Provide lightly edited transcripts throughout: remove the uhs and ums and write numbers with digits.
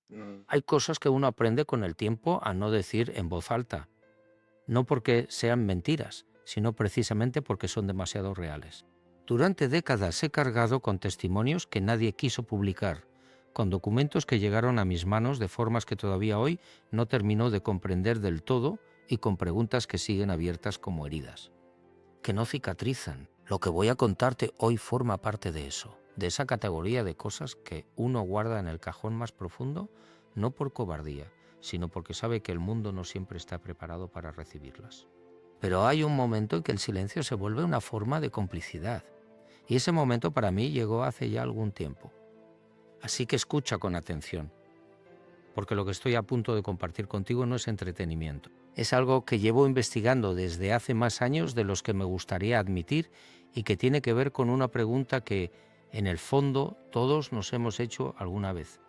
Mm, Hay cosas que uno aprende con el tiempo a no decir en voz alta, no porque sean mentiras, sino precisamente porque son demasiado reales. Durante décadas he cargado con testimonios que nadie quiso publicar, con documentos que llegaron a mis manos de formas que todavía hoy no termino de comprender del todo y con preguntas que siguen abiertas como heridas, que no cicatrizan. Lo que voy a contarte hoy forma parte de eso, de esa categoría de cosas que uno guarda en el cajón más profundo, no por cobardía, sino porque sabe que el mundo no siempre está preparado para recibirlas. Pero hay un momento en que el silencio se vuelve una forma de complicidad. Y ese momento para mí llegó hace ya algún tiempo. Así que escucha con atención, porque lo que estoy a punto de compartir contigo no es entretenimiento. Es algo que llevo investigando desde hace más años de los que me gustaría admitir y que tiene que ver con una pregunta que, en el fondo, todos nos hemos hecho alguna vez.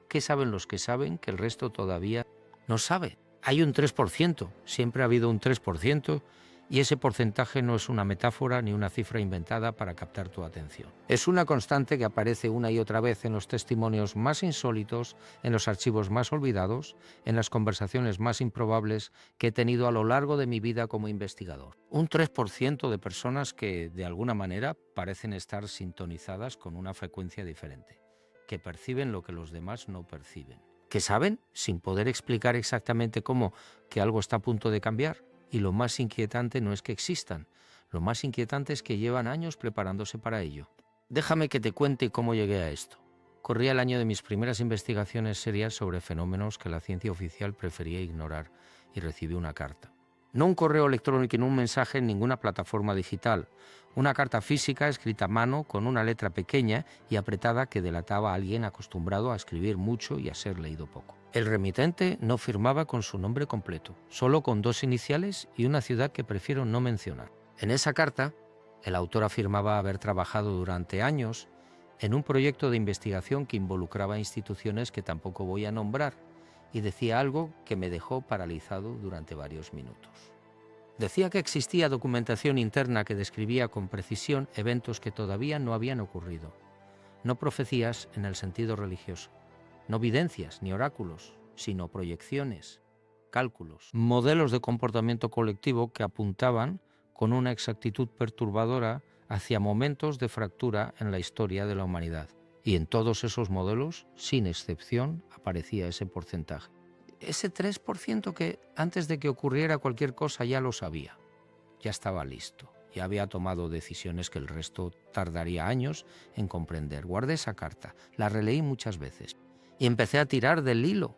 ¿Qué saben los que saben que el resto todavía no sabe? Hay un 3%, siempre ha habido un 3%, y ese porcentaje no es una metáfora ni una cifra inventada para captar tu atención. Es una constante que aparece una y otra vez en los testimonios más insólitos, en los archivos más olvidados, en las conversaciones más improbables que he tenido a lo largo de mi vida como investigador. Un 3% de personas que, de alguna manera, parecen estar sintonizadas con una frecuencia diferente, que perciben lo que los demás no perciben, que saben, sin poder explicar exactamente cómo, que algo está a punto de cambiar. Y lo más inquietante no es que existan, lo más inquietante es que llevan años preparándose para ello. Déjame que te cuente cómo llegué a esto. Corría el año de mis primeras investigaciones serias sobre fenómenos que la ciencia oficial prefería ignorar y recibí una carta. No un correo electrónico ni un mensaje en ninguna plataforma digital. Una carta física escrita a mano con una letra pequeña y apretada que delataba a alguien acostumbrado a escribir mucho y a ser leído poco. El remitente no firmaba con su nombre completo, solo con 2 iniciales y una ciudad que prefiero no mencionar. En esa carta, el autor afirmaba haber trabajado durante años en un proyecto de investigación que involucraba instituciones que tampoco voy a nombrar, y decía algo que me dejó paralizado durante varios minutos. Decía que existía documentación interna que describía con precisión eventos que todavía no habían ocurrido, no profecías en el sentido religioso, no videncias ni oráculos, sino proyecciones, cálculos, modelos de comportamiento colectivo que apuntaban con una exactitud perturbadora hacia momentos de fractura en la historia de la humanidad. Y en todos esos modelos, sin excepción, aparecía ese porcentaje. Ese 3% que antes de que ocurriera cualquier cosa ya lo sabía, ya estaba listo, ya había tomado decisiones que el resto tardaría años en comprender. Guardé esa carta, la releí muchas veces y empecé a tirar del hilo.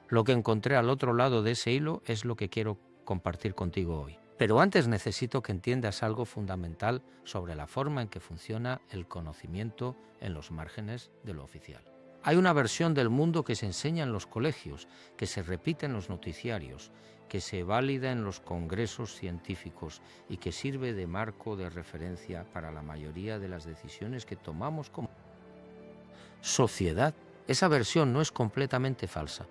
Lo que encontré al otro lado de ese hilo es lo que quiero compartir contigo hoy. Pero antes necesito que entiendas algo fundamental sobre la forma en que funciona el conocimiento en los márgenes de lo oficial. Hay una versión del mundo que se enseña en los colegios, que se repite en los noticiarios, que se valida en los congresos científicos y que sirve de marco de referencia para la mayoría de las decisiones que tomamos como sociedad. Esa versión no es completamente falsa,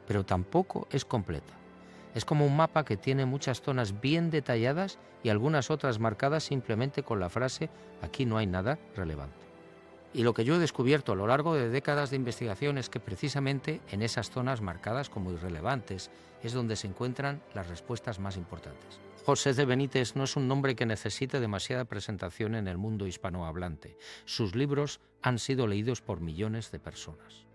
pero tampoco es completa. Es como un mapa que tiene muchas zonas bien detalladas y algunas otras marcadas simplemente con la frase «aquí no hay nada relevante». Y lo que yo he descubierto a lo largo de décadas de investigación es que precisamente en esas zonas marcadas como irrelevantes es donde se encuentran las respuestas más importantes. José de Benítez no es un nombre que necesite demasiada presentación en el mundo hispanohablante. Sus libros han sido leídos por millones de personas.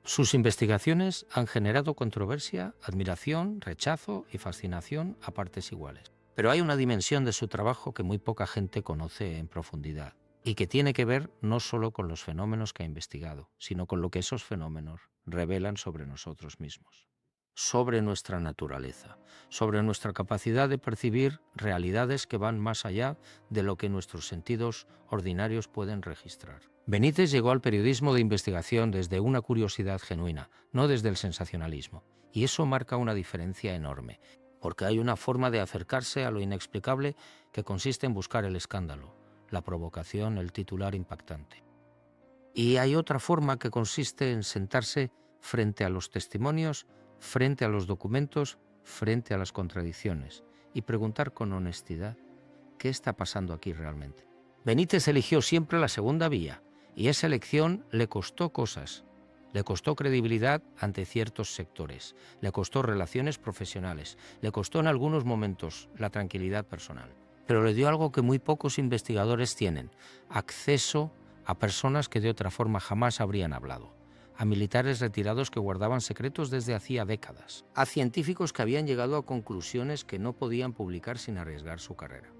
Sus investigaciones han generado controversia, admiración, rechazo y fascinación a partes iguales. Pero hay una dimensión de su trabajo que muy poca gente conoce en profundidad y que tiene que ver no solo con los fenómenos que ha investigado, sino con lo que esos fenómenos revelan sobre nosotros mismos, sobre nuestra naturaleza, sobre nuestra capacidad de percibir realidades que van más allá de lo que nuestros sentidos ordinarios pueden registrar. Benítez llegó al periodismo de investigación desde una curiosidad genuina, no desde el sensacionalismo, y eso marca una diferencia enorme, porque hay una forma de acercarse a lo inexplicable que consiste en buscar el escándalo, la provocación, el titular impactante. Y hay otra forma que consiste en sentarse frente a los testimonios, frente a los documentos, frente a las contradicciones, y preguntar con honestidad qué está pasando aquí realmente. Benítez eligió siempre la segunda vía, y esa elección le costó cosas. Le costó credibilidad ante ciertos sectores, le costó relaciones profesionales, le costó en algunos momentos la tranquilidad personal. Pero le dio algo que muy pocos investigadores tienen: acceso a personas que de otra forma jamás habrían hablado, a militares retirados que guardaban secretos desde hacía décadas, a científicos que habían llegado a conclusiones que no podían publicar sin arriesgar su carrera,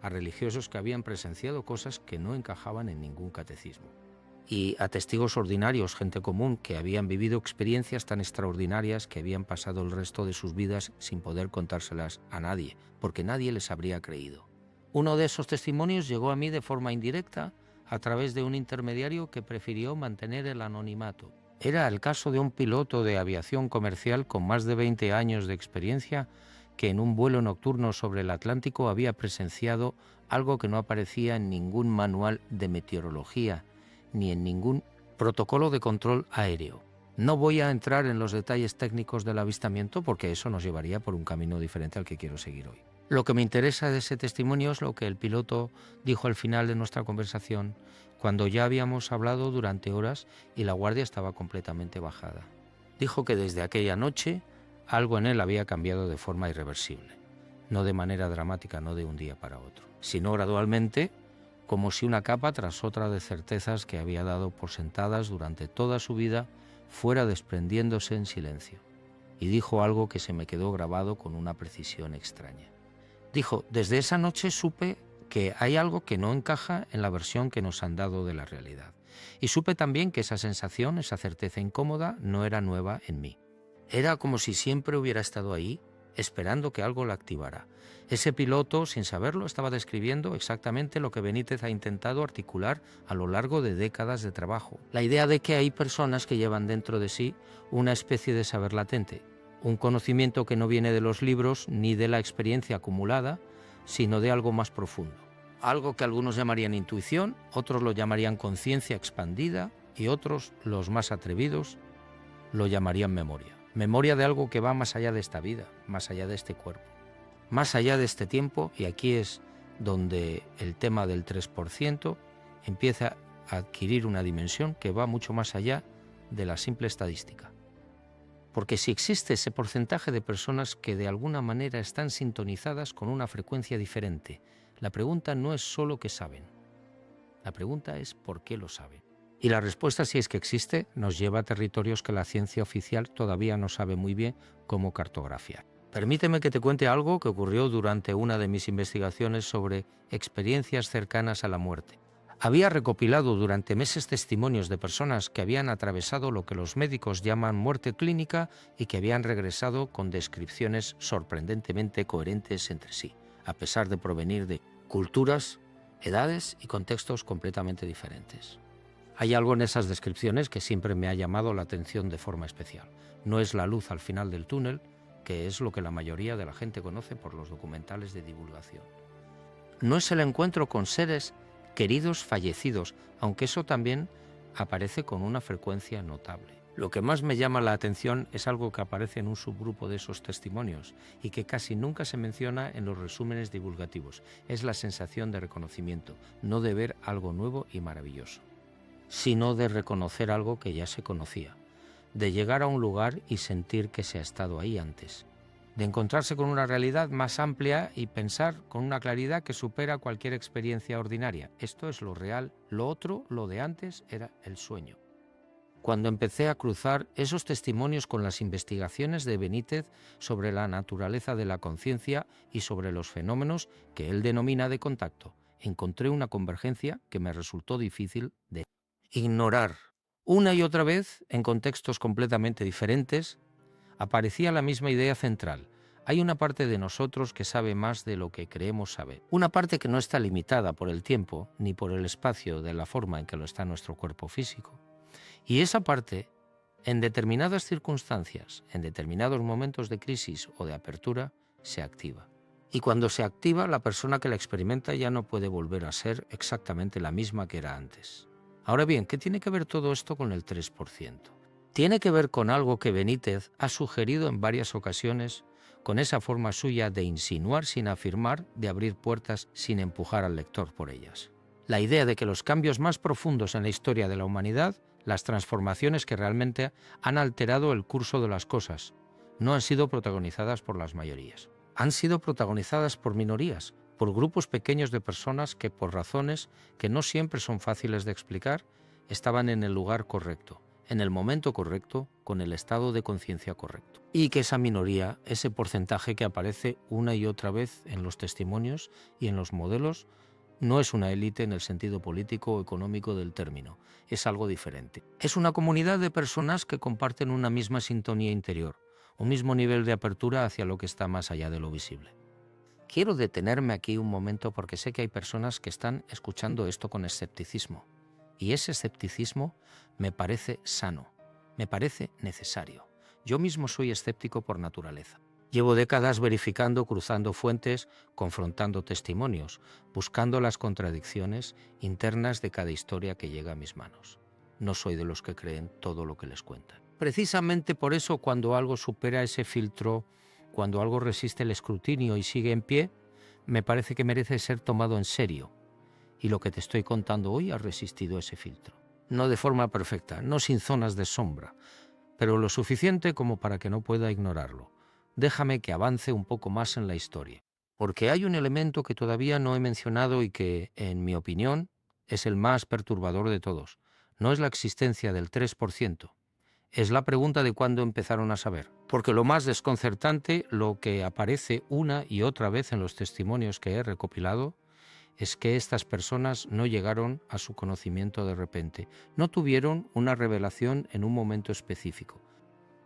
a religiosos que habían presenciado cosas que no encajaban en ningún catecismo, y a testigos ordinarios, gente común, que habían vivido experiencias tan extraordinarias que habían pasado el resto de sus vidas sin poder contárselas a nadie, porque nadie les habría creído. Uno de esos testimonios llegó a mí de forma indirecta a través de un intermediario que prefirió mantener el anonimato. Era el caso de un piloto de aviación comercial con más de 20 años de experiencia que en un vuelo nocturno sobre el Atlántico había presenciado algo que no aparecía en ningún manual de meteorología ni en ningún protocolo de control aéreo. No voy a entrar en los detalles técnicos del avistamiento porque eso nos llevaría por un camino diferente al que quiero seguir hoy. Lo que me interesa de ese testimonio es lo que el piloto dijo al final de nuestra conversación, cuando ya habíamos hablado durante horas y la guardia estaba completamente bajada. Dijo que desde aquella noche algo en él había cambiado de forma irreversible, no de manera dramática, no de un día para otro, sino gradualmente, como si una capa tras otra de certezas que había dado por sentadas durante toda su vida fuera desprendiéndose en silencio. Y dijo algo que se me quedó grabado con una precisión extraña. Dijo: desde esa noche supe que hay algo que no encaja en la versión que nos han dado de la realidad. Y supe también que esa sensación, esa certeza incómoda, no era nueva en mí. Era como si siempre hubiera estado ahí, esperando que algo la activara. Ese piloto, sin saberlo, estaba describiendo exactamente lo que Benítez ha intentado articular a lo largo de décadas de trabajo. La idea de que hay personas que llevan dentro de sí una especie de saber latente, un conocimiento que no viene de los libros ni de la experiencia acumulada, sino de algo más profundo. Algo que algunos llamarían intuición, otros lo llamarían conciencia expandida y otros, los más atrevidos, lo llamarían memoria. Memoria de algo que va más allá de esta vida, más allá de este cuerpo, más allá de este tiempo, y aquí es donde el tema del 3% empieza a adquirir una dimensión que va mucho más allá de la simple estadística. Porque si existe ese porcentaje de personas que de alguna manera están sintonizadas con una frecuencia diferente, la pregunta no es solo qué saben, la pregunta es por qué lo saben. Y la respuesta, si es que existe, nos lleva a territorios que la ciencia oficial todavía no sabe muy bien cómo cartografiar. Permíteme que te cuente algo que ocurrió durante una de mis investigaciones sobre experiencias cercanas a la muerte. Había recopilado durante meses testimonios de personas que habían atravesado lo que los médicos llaman muerte clínica y que habían regresado con descripciones sorprendentemente coherentes entre sí, a pesar de provenir de culturas, edades y contextos completamente diferentes. Hay algo en esas descripciones que siempre me ha llamado la atención de forma especial. No es la luz al final del túnel, que es lo que la mayoría de la gente conoce por los documentales de divulgación. No es el encuentro con seres queridos fallecidos, aunque eso también aparece con una frecuencia notable. Lo que más me llama la atención es algo que aparece en un subgrupo de esos testimonios y que casi nunca se menciona en los resúmenes divulgativos. Es la sensación de reconocimiento, no de ver algo nuevo y maravilloso, sino de reconocer algo que ya se conocía, de llegar a un lugar y sentir que se ha estado ahí antes, de encontrarse con una realidad más amplia y pensar con una claridad que supera cualquier experiencia ordinaria. Esto es lo real, lo otro, lo de antes, era el sueño. Cuando empecé a cruzar esos testimonios con las investigaciones de Benítez sobre la naturaleza de la conciencia y sobre los fenómenos que él denomina de contacto, encontré una convergencia que me resultó difícil de ignorar. Una y otra vez, en contextos completamente diferentes, aparecía la misma idea central. Hay una parte de nosotros que sabe más de lo que creemos saber. Una parte que no está limitada por el tiempo ni por el espacio de la forma en que lo está nuestro cuerpo físico. Y esa parte, en determinadas circunstancias, en determinados momentos de crisis o de apertura, se activa. Y cuando se activa, la persona que la experimenta ya no puede volver a ser exactamente la misma que era antes. Ahora bien, ¿qué tiene que ver todo esto con el 3%? Tiene que ver con algo que Benítez ha sugerido en varias ocasiones, con esa forma suya de insinuar sin afirmar, de abrir puertas sin empujar al lector por ellas. La idea de que los cambios más profundos en la historia de la humanidad las transformaciones que realmente han alterado el curso de las cosas, no han sido protagonizadas por las mayorías. Han sido protagonizadas por minorías, por grupos pequeños de personas que, por razones que no siempre son fáciles de explicar, estaban en el lugar correcto, en el momento correcto, con el estado de conciencia correcto. Y que esa minoría, ese porcentaje que aparece una y otra vez en los testimonios y en los modelos, no es una élite en el sentido político o económico del término, es algo diferente. Es una comunidad de personas que comparten una misma sintonía interior, un mismo nivel de apertura hacia lo que está más allá de lo visible. Quiero detenerme aquí un momento porque sé que hay personas que están escuchando esto con escepticismo. Y ese escepticismo me parece sano, me parece necesario. Yo mismo soy escéptico por naturaleza. Llevo décadas verificando, cruzando fuentes, confrontando testimonios, buscando las contradicciones internas de cada historia que llega a mis manos. No soy de los que creen todo lo que les cuentan. Precisamente por eso, cuando algo supera ese filtro, cuando algo resiste el escrutinio y sigue en pie, me parece que merece ser tomado en serio. Y lo que te estoy contando hoy ha resistido ese filtro. No de forma perfecta, no sin zonas de sombra, pero lo suficiente como para que no pueda ignorarlo. Déjame que avance un poco más en la historia, porque hay un elemento que todavía no he mencionado y que, en mi opinión, es el más perturbador de todos. No es la existencia del 3%, es la pregunta de cuándo empezaron a saber. Porque lo más desconcertante, lo que aparece una y otra vez en los testimonios que he recopilado, es que estas personas no llegaron a su conocimiento de repente, no tuvieron una revelación en un momento específico.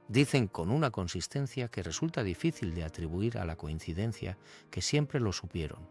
Dicen con una consistencia que resulta difícil de atribuir a la coincidencia que siempre lo supieron,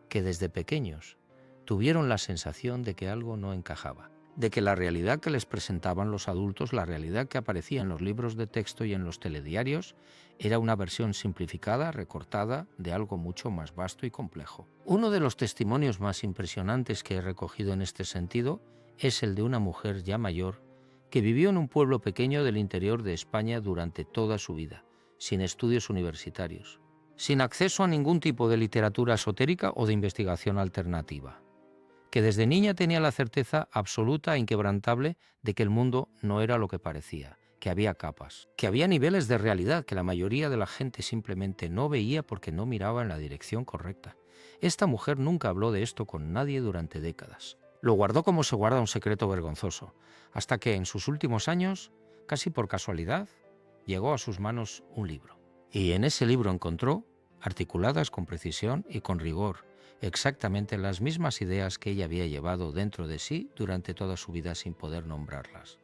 que desde pequeños tuvieron la sensación de que algo no encajaba, de que la realidad que les presentaban los adultos, la realidad que aparecía en los libros de texto y en los telediarios, era una versión simplificada, recortada, de algo mucho más vasto y complejo. Uno de los testimonios más impresionantes que he recogido en este sentido es el de una mujer ya mayor que vivió en un pueblo pequeño del interior de España durante toda su vida, sin estudios universitarios, sin acceso a ningún tipo de literatura esotérica o de investigación alternativa, que desde niña tenía la certeza absoluta e inquebrantable de que el mundo no era lo que parecía, que había capas, que había niveles de realidad que la mayoría de la gente simplemente no veía porque no miraba en la dirección correcta. Esta mujer nunca habló de esto con nadie durante décadas. Lo guardó como se guarda un secreto vergonzoso, hasta que en sus últimos años, casi por casualidad, llegó a sus manos un libro. Y en ese libro encontró, articuladas con precisión y con rigor, exactamente las mismas ideas que ella había llevado dentro de sí durante toda su vida sin poder nombrarlas.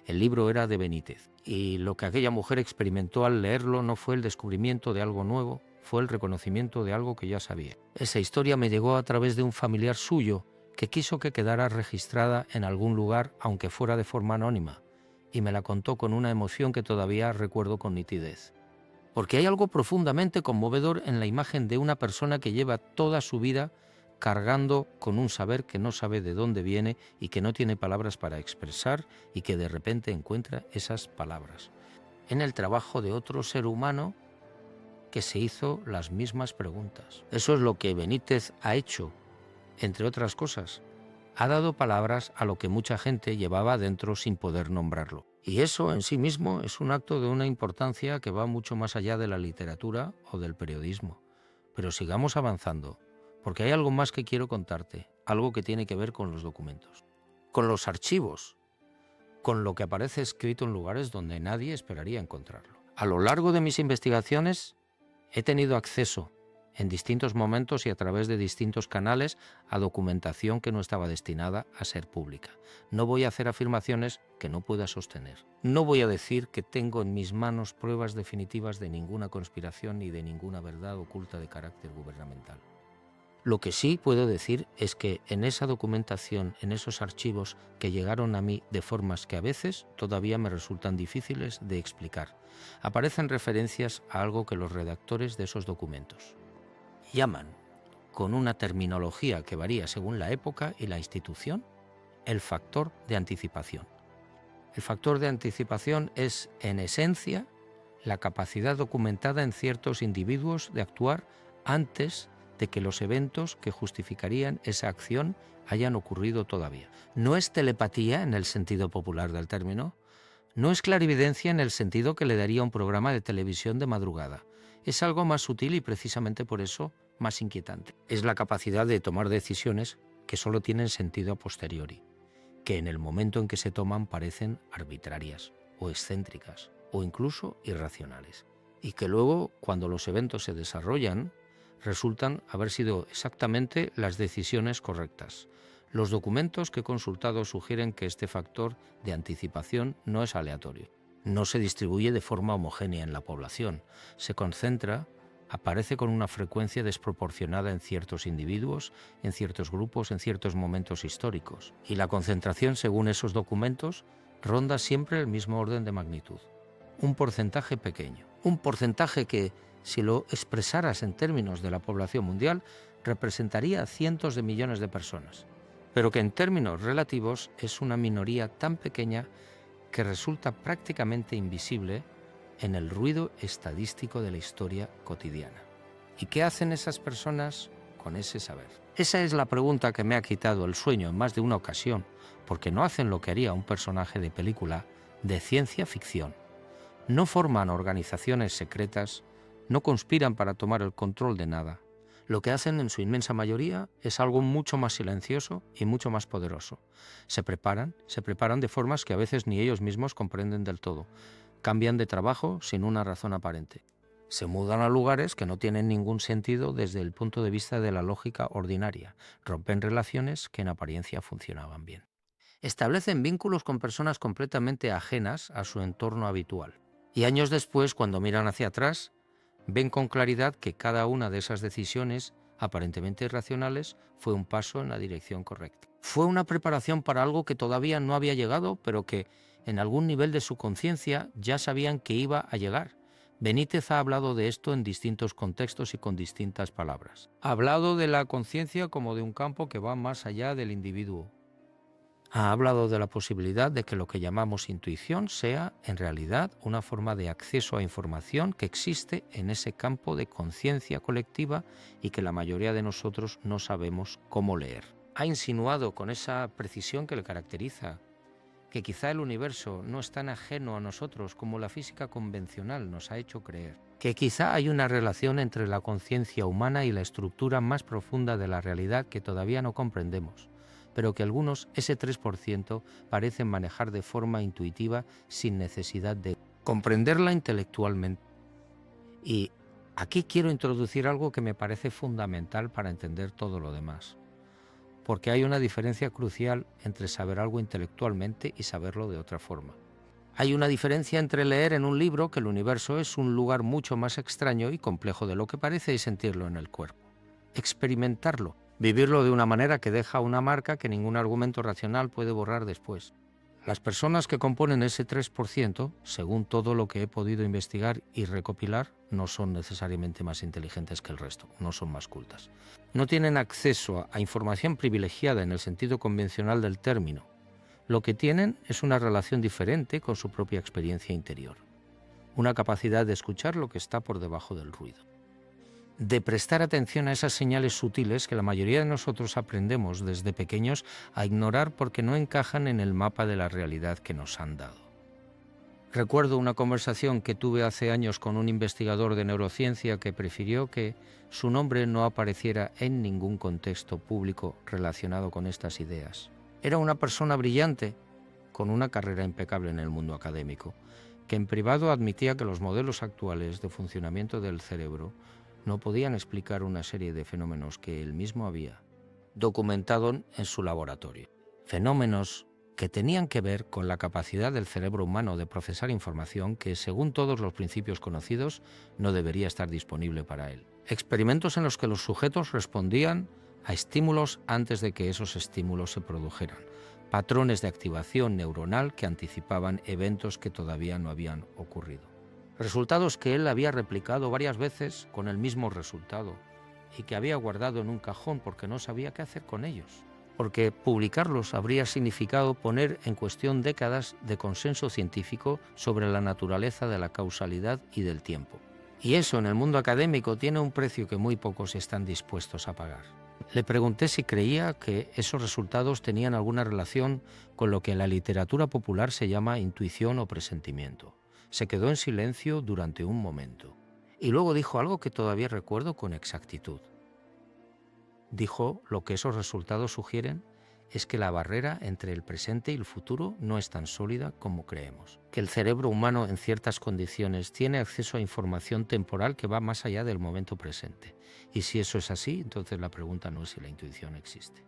El libro era de Benítez, y lo que aquella mujer experimentó al leerlo no fue el descubrimiento de algo nuevo, fue el reconocimiento de algo que ya sabía. Esa historia me llegó a través de un familiar suyo que quiso que quedara registrada en algún lugar, aunque fuera de forma anónima, y me la contó con una emoción que todavía recuerdo con nitidez. Porque hay algo profundamente conmovedor en la imagen de una persona que lleva toda su vida cargando con un saber que no sabe de dónde viene y que no tiene palabras para expresar y que de repente encuentra esas palabras en el trabajo de otro ser humano que se hizo las mismas preguntas. Eso es lo que Benítez ha hecho, entre otras cosas. Ha dado palabras a lo que mucha gente llevaba dentro sin poder nombrarlo. Y eso en sí mismo es un acto de una importancia que va mucho más allá de la literatura o del periodismo. Pero sigamos avanzando, porque hay algo más que quiero contarte, algo que tiene que ver con los documentos, con los archivos, con lo que aparece escrito en lugares donde nadie esperaría encontrarlo. A lo largo de mis investigaciones he tenido acceso en distintos momentos y a través de distintos canales a documentación que no estaba destinada a ser pública. No voy a hacer afirmaciones que no pueda sostener. No voy a decir que tengo en mis manos pruebas definitivas de ninguna conspiración ni de ninguna verdad oculta de carácter gubernamental. Lo que sí puedo decir es que en esa documentación, en esos archivos que llegaron a mí de formas que a veces todavía me resultan difíciles de explicar, aparecen referencias a algo que los redactores de esos documentos llaman, con una terminología que varía según la época y la institución, el factor de anticipación. El factor de anticipación es, en esencia, la capacidad documentada en ciertos individuos de actuar antes de que los eventos que justificarían esa acción hayan ocurrido todavía. No es telepatía en el sentido popular del término, no es clarividencia en el sentido que le daría un programa de televisión de madrugada. Es algo más sutil y precisamente por eso más inquietante. Es la capacidad de tomar decisiones que solo tienen sentido a posteriori, que en el momento en que se toman parecen arbitrarias o excéntricas o incluso irracionales, y que luego, cuando los eventos se desarrollan, resultan haber sido exactamente las decisiones correctas. Los documentos que he consultado sugieren que este factor de anticipación no es aleatorio. No se distribuye de forma homogénea en la población. Se concentra, aparece con una frecuencia desproporcionada en ciertos individuos, en ciertos grupos, en ciertos momentos históricos. Y la concentración, según esos documentos, ronda siempre el mismo orden de magnitud. Un porcentaje pequeño. Un porcentaje que, si lo expresaras en términos de la población mundial, representaría a cientos de millones de personas, pero que en términos relativos es una minoría tan pequeña que resulta prácticamente invisible en el ruido estadístico de la historia cotidiana. ¿Y qué hacen esas personas con ese saber? Esa es la pregunta que me ha quitado el sueño en más de una ocasión, porque no hacen lo que haría un personaje de película de ciencia ficción. No forman organizaciones secretas, no conspiran para tomar el control de nada. Lo que hacen en su inmensa mayoría es algo mucho más silencioso y mucho más poderoso. Se preparan de formas que a veces ni ellos mismos comprenden del todo. Cambian de trabajo sin una razón aparente. Se mudan a lugares que no tienen ningún sentido desde el punto de vista de la lógica ordinaria. Rompen relaciones que en apariencia funcionaban bien. Establecen vínculos con personas completamente ajenas a su entorno habitual. Y años después, cuando miran hacia atrás, ven con claridad que cada una de esas decisiones, aparentemente irracionales, fue un paso en la dirección correcta. Fue una preparación para algo que todavía no había llegado, pero que en algún nivel de su conciencia ya sabían que iba a llegar. Benítez ha hablado de esto en distintos contextos y con distintas palabras. Ha hablado de la conciencia como de un campo que va más allá del individuo. Ha hablado de la posibilidad de que lo que llamamos intuición sea, en realidad, una forma de acceso a información que existe en ese campo de conciencia colectiva y que la mayoría de nosotros no sabemos cómo leer. Ha insinuado con esa precisión que le caracteriza que quizá el universo no es tan ajeno a nosotros como la física convencional nos ha hecho creer, que quizá hay una relación entre la conciencia humana y la estructura más profunda de la realidad que todavía no comprendemos, pero que algunos, ese 3%, parecen manejar de forma intuitiva sin necesidad de comprenderla intelectualmente. Y aquí quiero introducir algo que me parece fundamental para entender todo lo demás, porque hay una diferencia crucial entre saber algo intelectualmente y saberlo de otra forma. Hay una diferencia entre leer en un libro que el universo es un lugar mucho más extraño y complejo de lo que parece y sentirlo en el cuerpo. Experimentarlo, vivirlo de una manera que deja una marca que ningún argumento racional puede borrar después. Las personas que componen ese 3%, según todo lo que he podido investigar y recopilar, no son necesariamente más inteligentes que el resto, no son más cultas. No tienen acceso a información privilegiada en el sentido convencional del término. Lo que tienen es una relación diferente con su propia experiencia interior, una capacidad de escuchar lo que está por debajo del ruido, de prestar atención a esas señales sutiles que la mayoría de nosotros aprendemos desde pequeños a ignorar porque no encajan en el mapa de la realidad que nos han dado. Recuerdo una conversación que tuve hace años con un investigador de neurociencia que prefirió que su nombre no apareciera en ningún contexto público relacionado con estas ideas. Era una persona brillante, con una carrera impecable en el mundo académico, que en privado admitía que los modelos actuales de funcionamiento del cerebro no podían explicar una serie de fenómenos que él mismo había documentado en su laboratorio. Fenómenos que tenían que ver con la capacidad del cerebro humano de procesar información que, según todos los principios conocidos, no debería estar disponible para él. Experimentos en los que los sujetos respondían a estímulos antes de que esos estímulos se produjeran. Patrones de activación neuronal que anticipaban eventos que todavía no habían ocurrido. Resultados que él había replicado varias veces con el mismo resultado y que había guardado en un cajón porque no sabía qué hacer con ellos. Porque publicarlos habría significado poner en cuestión décadas de consenso científico sobre la naturaleza de la causalidad y del tiempo. Y eso en el mundo académico tiene un precio que muy pocos están dispuestos a pagar. Le pregunté si creía que esos resultados tenían alguna relación con lo que en la literatura popular se llama intuición o presentimiento. Se quedó en silencio durante un momento y luego dijo algo que todavía recuerdo con exactitud. Dijo: lo que esos resultados sugieren es que la barrera entre el presente y el futuro no es tan sólida como creemos, que el cerebro humano en ciertas condiciones tiene acceso a información temporal que va más allá del momento presente. Y si eso es así, entonces la pregunta no es si la intuición existe.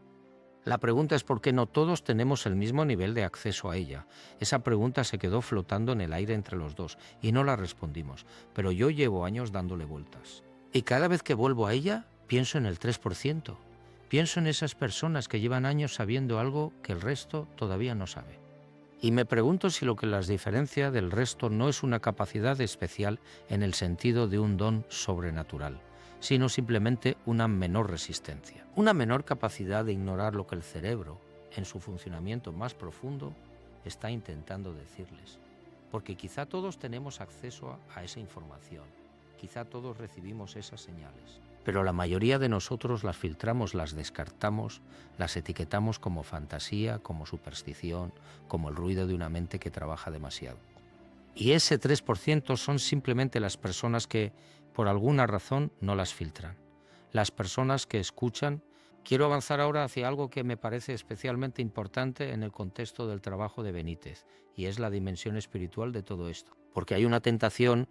La pregunta es por qué no todos tenemos el mismo nivel de acceso a ella. Esa pregunta se quedó flotando en el aire entre los dos y no la respondimos, pero yo llevo años dándole vueltas. Y cada vez que vuelvo a ella, pienso en el 3%. Pienso en esas personas que llevan años sabiendo algo que el resto todavía no sabe. Y me pregunto si lo que las diferencia del resto no es una capacidad especial en el sentido de un don sobrenatural, sino simplemente una menor resistencia, una menor capacidad de ignorar lo que el cerebro, en su funcionamiento más profundo, está intentando decirles. Porque quizá todos tenemos acceso a esa información, quizá todos recibimos esas señales, pero la mayoría de nosotros las filtramos, las descartamos, las etiquetamos como fantasía, como superstición, como el ruido de una mente que trabaja demasiado. Y ese 3% son simplemente las personas que, por alguna razón, no las filtran. Las personas que escuchan. Quiero avanzar ahora hacia algo que me parece especialmente importante en el contexto del trabajo de Benítez, y es la dimensión espiritual de todo esto. Porque hay una tentación,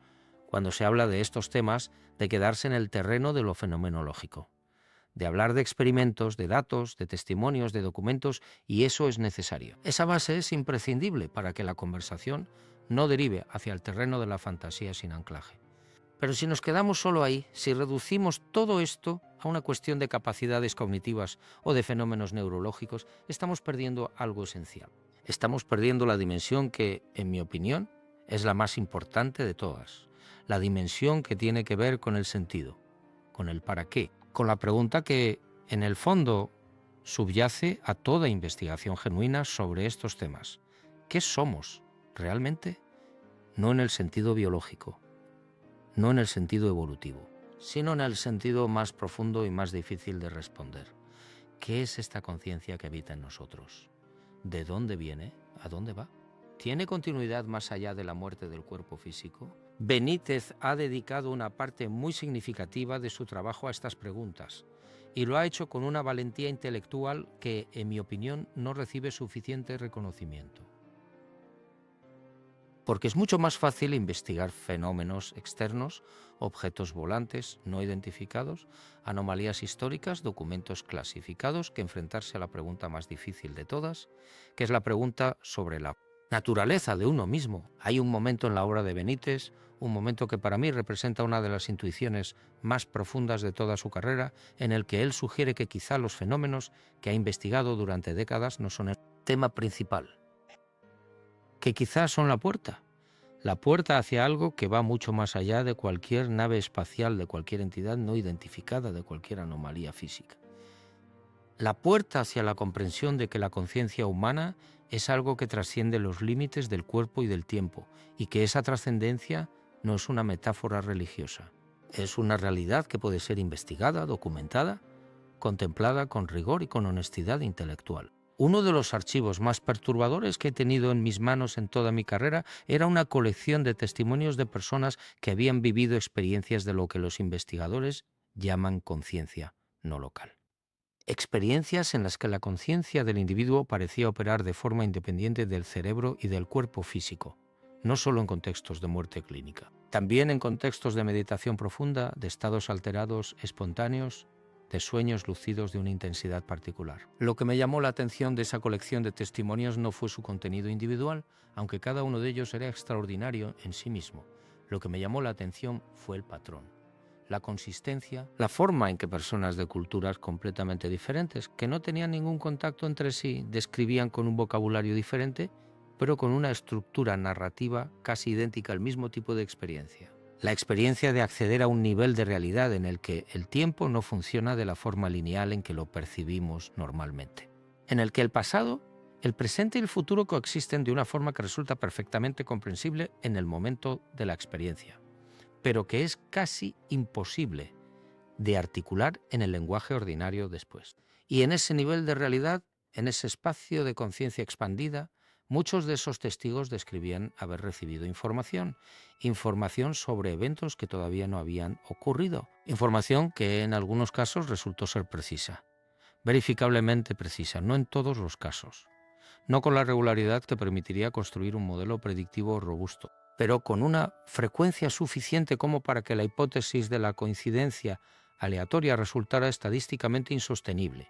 cuando se habla de estos temas, de quedarse en el terreno de lo fenomenológico, de hablar de experimentos, de datos, de testimonios, de documentos, y eso es necesario. Esa base es imprescindible para que la conversación no derive hacia el terreno de la fantasía sin anclaje. Pero si nos quedamos solo ahí, si reducimos todo esto a una cuestión de capacidades cognitivas o de fenómenos neurológicos, estamos perdiendo algo esencial. Estamos perdiendo la dimensión que, en mi opinión, es la más importante de todas. La dimensión que tiene que ver con el sentido, con el para qué, con la pregunta que, en el fondo, subyace a toda investigación genuina sobre estos temas. ¿Qué somos realmente? No en el sentido biológico, no en el sentido evolutivo, sino en el sentido más profundo y más difícil de responder. ¿Qué es esta conciencia que habita en nosotros? ¿De dónde viene? ¿A dónde va? ¿Tiene continuidad más allá de la muerte del cuerpo físico? Benítez ha dedicado una parte muy significativa de su trabajo a estas preguntas, y lo ha hecho con una valentía intelectual que, en mi opinión, no recibe suficiente reconocimiento. Porque es mucho más fácil investigar fenómenos externos, objetos volantes no identificados, anomalías históricas, documentos clasificados, que enfrentarse a la pregunta más difícil de todas, que es la pregunta sobre la naturaleza de uno mismo. Hay un momento en la obra de Benítez, un momento que para mí representa una de las intuiciones más profundas de toda su carrera, en el que él sugiere que quizá los fenómenos que ha investigado durante décadas no son el tema principal, que quizás son la puerta hacia algo que va mucho más allá de cualquier nave espacial, de cualquier entidad no identificada, de cualquier anomalía física. La puerta hacia la comprensión de que la conciencia humana es algo que trasciende los límites del cuerpo y del tiempo, y que esa trascendencia no es una metáfora religiosa, es una realidad que puede ser investigada, documentada, contemplada con rigor y con honestidad intelectual. Uno de los archivos más perturbadores que he tenido en mis manos en toda mi carrera era una colección de testimonios de personas que habían vivido experiencias de lo que los investigadores llaman conciencia no local. Experiencias en las que la conciencia del individuo parecía operar de forma independiente del cerebro y del cuerpo físico, no solo en contextos de muerte clínica, también en contextos de meditación profunda, de estados alterados espontáneos, de sueños lúcidos de una intensidad particular. Lo que me llamó la atención de esa colección de testimonios no fue su contenido individual, aunque cada uno de ellos era extraordinario en sí mismo. Lo que me llamó la atención fue el patrón, la consistencia, la forma en que personas de culturas completamente diferentes, que no tenían ningún contacto entre sí, describían con un vocabulario diferente, pero con una estructura narrativa casi idéntica al mismo tipo de experiencia. La experiencia de acceder a un nivel de realidad en el que el tiempo no funciona de la forma lineal en que lo percibimos normalmente, en el que el pasado, el presente y el futuro coexisten de una forma que resulta perfectamente comprensible en el momento de la experiencia, pero que es casi imposible de articular en el lenguaje ordinario después. Y en ese nivel de realidad, en ese espacio de conciencia expandida, muchos de esos testigos describían haber recibido información sobre eventos que todavía no habían ocurrido, información que en algunos casos resultó ser precisa, verificablemente precisa, no en todos los casos, no con la regularidad que permitiría construir un modelo predictivo robusto, pero con una frecuencia suficiente como para que la hipótesis de la coincidencia aleatoria resultara estadísticamente insostenible.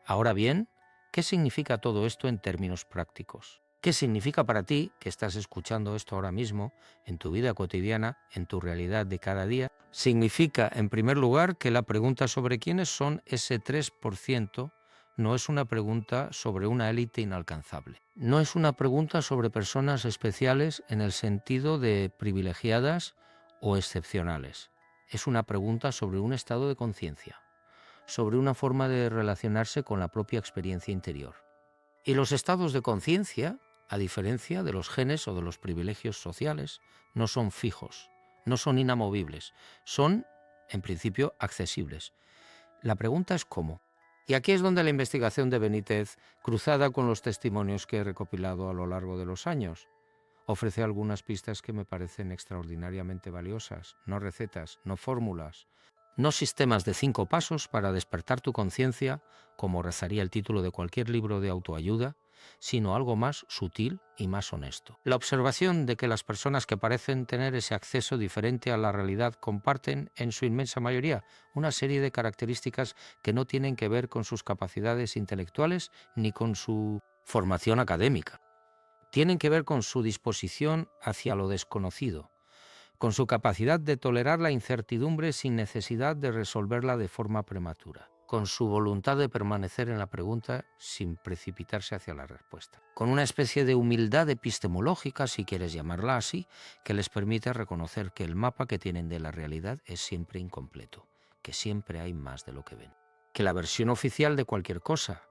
Ahora bien, ¿qué significa todo esto en términos prácticos? ¿Qué significa para ti, que estás escuchando esto ahora mismo, en tu vida cotidiana, en tu realidad de cada día? Significa, en primer lugar, que la pregunta sobre quiénes son ese 3% no es una pregunta sobre una élite inalcanzable. No es una pregunta sobre personas especiales en el sentido de privilegiadas o excepcionales. Es una pregunta sobre un estado de conciencia, sobre una forma de relacionarse con la propia experiencia interior. Y los estados de conciencia, a diferencia de los genes o de los privilegios sociales, no son fijos, no son inamovibles, son, en principio, accesibles. La pregunta es cómo. Y aquí es donde la investigación de Benítez, cruzada con los testimonios que he recopilado a lo largo de los años, ofrece algunas pistas que me parecen extraordinariamente valiosas, no recetas, no fórmulas, no sistemas de 5 pasos para despertar tu conciencia, como rezaría el título de cualquier libro de autoayuda, sino algo más sutil y más honesto. La observación de que las personas que parecen tener ese acceso diferente a la realidad comparten, en su inmensa mayoría, una serie de características que no tienen que ver con sus capacidades intelectuales ni con su formación académica. Tienen que ver con su disposición hacia lo desconocido, con su capacidad de tolerar la incertidumbre sin necesidad de resolverla de forma prematura, con su voluntad de permanecer en la pregunta sin precipitarse hacia la respuesta, con una especie de humildad epistemológica, si quieres llamarla así, que les permite reconocer que el mapa que tienen de la realidad es siempre incompleto, que siempre hay más de lo que ven, que la versión oficial de cualquier cosa,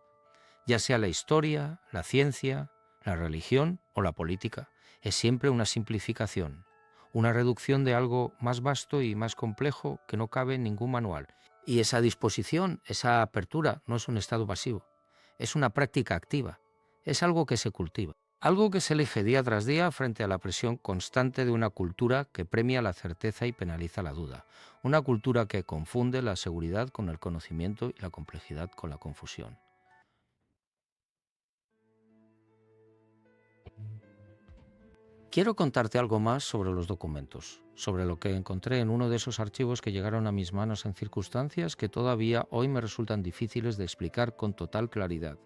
ya sea la historia, la ciencia, la religión o la política, es siempre una simplificación, una reducción de algo más vasto y más complejo que no cabe en ningún manual. Y esa disposición, esa apertura, no es un estado pasivo, es una práctica activa, es algo que se cultiva, algo que se elige día tras día frente a la presión constante de una cultura que premia la certeza y penaliza la duda, una cultura que confunde la seguridad con el conocimiento y la complejidad con la confusión. Quiero contarte algo más sobre los documentos, sobre lo que encontré en uno de esos archivos que llegaron a mis manos en circunstancias que todavía hoy me resultan difíciles de explicar con total claridad.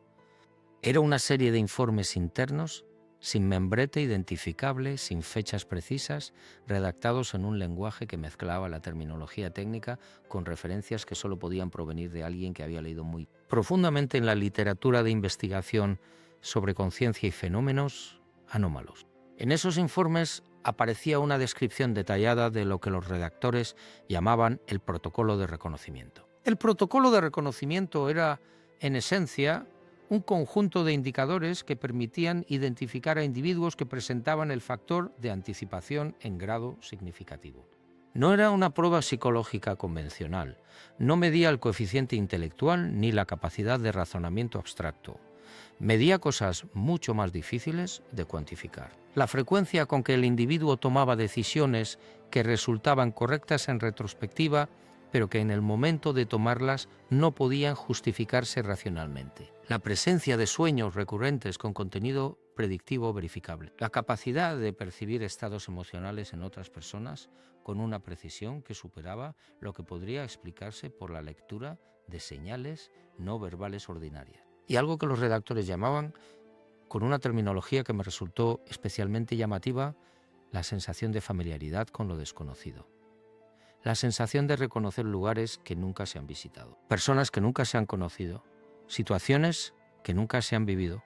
Era una serie de informes internos, sin membrete identificable, sin fechas precisas, redactados en un lenguaje que mezclaba la terminología técnica con referencias que solo podían provenir de alguien que había leído muy profundamente en la literatura de investigación sobre conciencia y fenómenos anómalos. En esos informes aparecía una descripción detallada de lo que los redactores llamaban el protocolo de reconocimiento. El protocolo de reconocimiento era, en esencia, un conjunto de indicadores que permitían identificar a individuos que presentaban el factor de anticipación en grado significativo. No era una prueba psicológica convencional, no medía el coeficiente intelectual ni la capacidad de razonamiento abstracto. Medía cosas mucho más difíciles de cuantificar. La frecuencia con que el individuo tomaba decisiones que resultaban correctas en retrospectiva, pero que en el momento de tomarlas no podían justificarse racionalmente. La presencia de sueños recurrentes con contenido predictivo verificable. La capacidad de percibir estados emocionales en otras personas con una precisión que superaba lo que podría explicarse por la lectura de señales no verbales ordinarias. Y algo que los redactores llamaban, con una terminología que me resultó especialmente llamativa, la sensación de familiaridad con lo desconocido. La sensación de reconocer lugares que nunca se han visitado, personas que nunca se han conocido, situaciones que nunca se han vivido,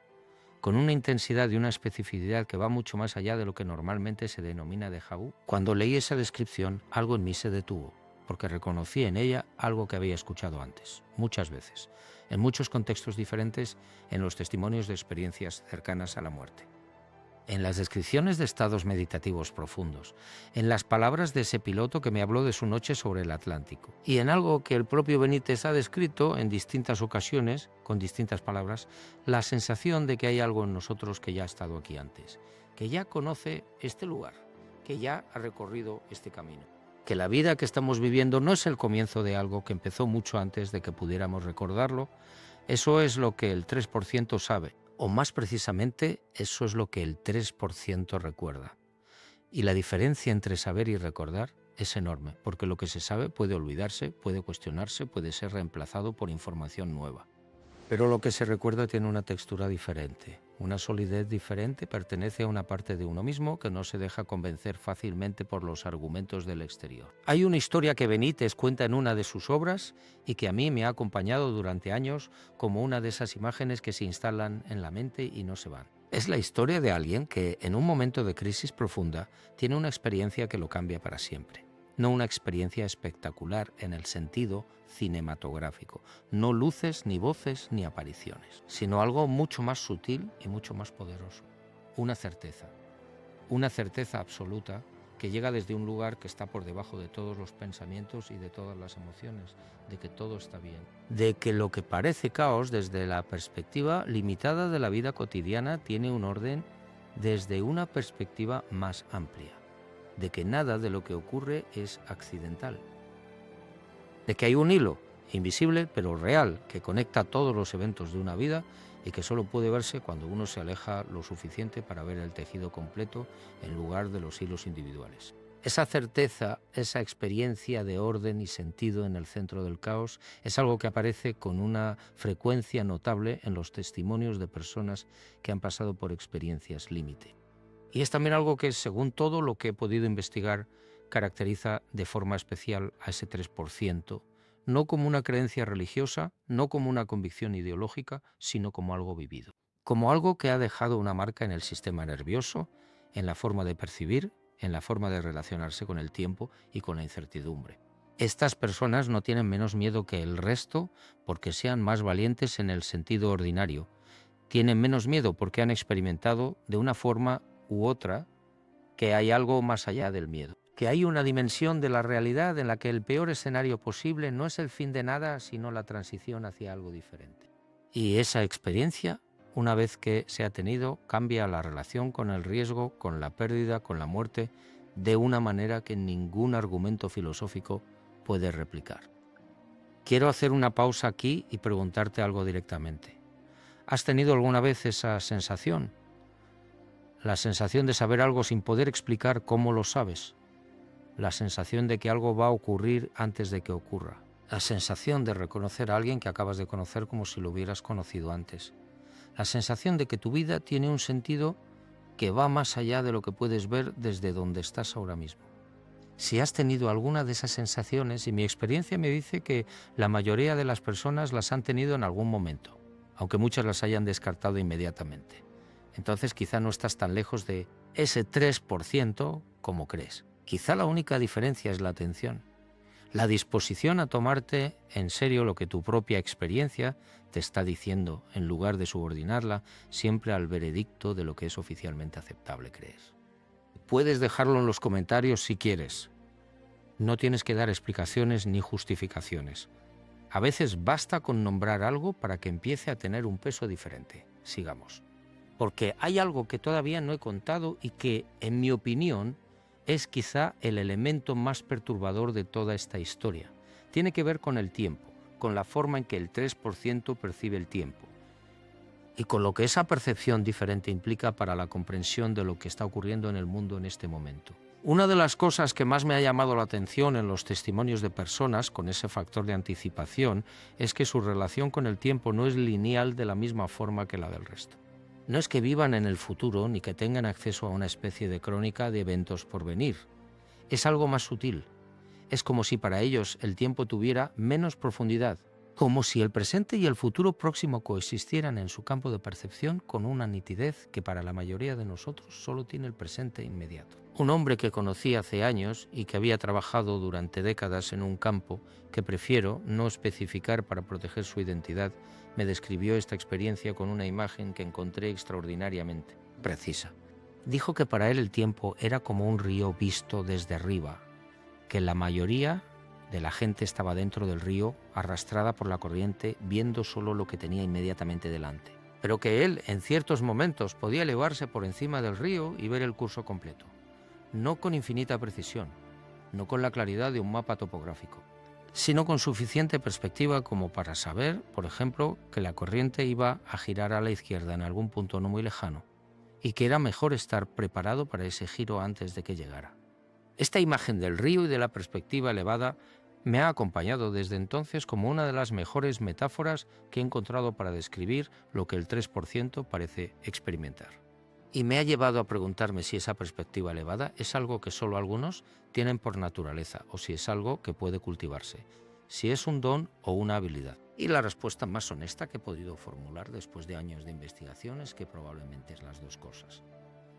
con una intensidad y una especificidad que va mucho más allá de lo que normalmente se denomina déjà vu. Cuando leí esa descripción, algo en mí se detuvo, porque reconocí en ella algo que había escuchado antes, muchas veces, en muchos contextos diferentes, en los testimonios de experiencias cercanas a la muerte. en las descripciones de estados meditativos profundos, en las palabras de ese piloto que me habló de su noche sobre el Atlántico, y en algo que el propio Benítez ha descrito en distintas ocasiones, con distintas palabras, la sensación de que hay algo en nosotros que ya ha estado aquí antes, que ya conoce este lugar, que ya ha recorrido este camino, que la vida que estamos viviendo no es el comienzo de algo que empezó mucho antes de que pudiéramos recordarlo. Eso es lo que el 3% sabe, o más precisamente, eso es lo que el 3% recuerda. Y la diferencia entre saber y recordar es enorme, porque lo que se sabe puede olvidarse, puede cuestionarse, puede ser reemplazado por información nueva. Pero lo que se recuerda tiene una textura diferente, una solidez diferente, pertenece a una parte de uno mismo que no se deja convencer fácilmente por los argumentos del exterior. Hay una historia que Benítez cuenta en una de sus obras y que a mí me ha acompañado durante años como una de esas imágenes que se instalan en la mente y no se van. Es la historia de alguien que en un momento de crisis profunda tiene una experiencia que lo cambia para siempre. No una experiencia espectacular en el sentido cinematográfico, no luces, ni voces, ni apariciones, sino algo mucho más sutil y mucho más poderoso. Una certeza absoluta que llega desde un lugar que está por debajo de todos los pensamientos y de todas las emociones, de que todo está bien, de que lo que parece caos desde la perspectiva limitada de la vida cotidiana tiene un orden desde una perspectiva más amplia, de que nada de lo que ocurre es accidental, de que hay un hilo invisible pero real que conecta todos los eventos de una vida y que solo puede verse cuando uno se aleja lo suficiente para ver el tejido completo en lugar de los hilos individuales. Esa certeza, esa experiencia de orden y sentido en el centro del caos es algo que aparece con una frecuencia notable en los testimonios de personas que han pasado por experiencias límite. Y es también algo que, según todo lo que he podido investigar, caracteriza de forma especial a ese 3%, no como una creencia religiosa, no como una convicción ideológica, sino como algo vivido. Como algo que ha dejado una marca en el sistema nervioso, en la forma de percibir, en la forma de relacionarse con el tiempo y con la incertidumbre. Estas personas no tienen menos miedo que el resto porque sean más valientes en el sentido ordinario. Tienen menos miedo porque han experimentado de una forma u otra que hay algo más allá del miedo, que hay una dimensión de la realidad en la que el peor escenario posible no es el fin de nada, sino la transición hacia algo diferente. Y esa experiencia, una vez que se ha tenido, cambia la relación con el riesgo, con la pérdida, con la muerte, de una manera que ningún argumento filosófico puede replicar. Quiero hacer una pausa aquí y preguntarte algo directamente. ¿Has tenido alguna vez esa sensación? La sensación de saber algo sin poder explicar cómo lo sabes. La sensación de que algo va a ocurrir antes de que ocurra. La sensación de reconocer a alguien que acabas de conocer como si lo hubieras conocido antes. La sensación de que tu vida tiene un sentido que va más allá de lo que puedes ver desde donde estás ahora mismo. Si has tenido alguna de esas sensaciones, y mi experiencia me dice que la mayoría de las personas las han tenido en algún momento, aunque muchas las hayan descartado inmediatamente. Entonces quizá no estás tan lejos de ese 3% como crees. Quizá la única diferencia es la atención, la disposición a tomarte en serio lo que tu propia experiencia te está diciendo, en lugar de subordinarla siempre al veredicto de lo que es oficialmente aceptable crees. Puedes dejarlo en los comentarios si quieres. No tienes que dar explicaciones ni justificaciones. A veces basta con nombrar algo para que empiece a tener un peso diferente. Sigamos. Porque hay algo que todavía no he contado y que, en mi opinión, es quizá el elemento más perturbador de toda esta historia. Tiene que ver con el tiempo, con la forma en que el 3% percibe el tiempo y con lo que esa percepción diferente implica para la comprensión de lo que está ocurriendo en el mundo en este momento. Una de las cosas que más me ha llamado la atención en los testimonios de personas con ese factor de anticipación es que su relación con el tiempo no es lineal de la misma forma que la del resto. No es que vivan en el futuro ni que tengan acceso a una especie de crónica de eventos por venir. Es algo más sutil. Es como si para ellos el tiempo tuviera menos profundidad, como si el presente y el futuro próximo coexistieran en su campo de percepción con una nitidez que para la mayoría de nosotros solo tiene el presente inmediato. Un hombre que conocí hace años y que había trabajado durante décadas en un campo que prefiero no especificar para proteger su identidad, me describió esta experiencia con una imagen que encontré extraordinariamente precisa. Dijo que para él el tiempo era como un río visto desde arriba, que la mayoría de la gente estaba dentro del río, arrastrada por la corriente, viendo solo lo que tenía inmediatamente delante, pero que él en ciertos momentos podía elevarse por encima del río y ver el curso completo, no con infinita precisión, no con la claridad de un mapa topográfico, sino con suficiente perspectiva como para saber, por ejemplo, que la corriente iba a girar a la izquierda en algún punto no muy lejano, y que era mejor estar preparado para ese giro antes de que llegara. Esta imagen del río y de la perspectiva elevada me ha acompañado desde entonces como una de las mejores metáforas que he encontrado para describir lo que el 3% parece experimentar. Y me ha llevado a preguntarme si esa perspectiva elevada es algo que solo algunos tienen por naturaleza o si es algo que puede cultivarse, si es un don o una habilidad. Y la respuesta más honesta que he podido formular después de años de investigación es que probablemente es las dos cosas.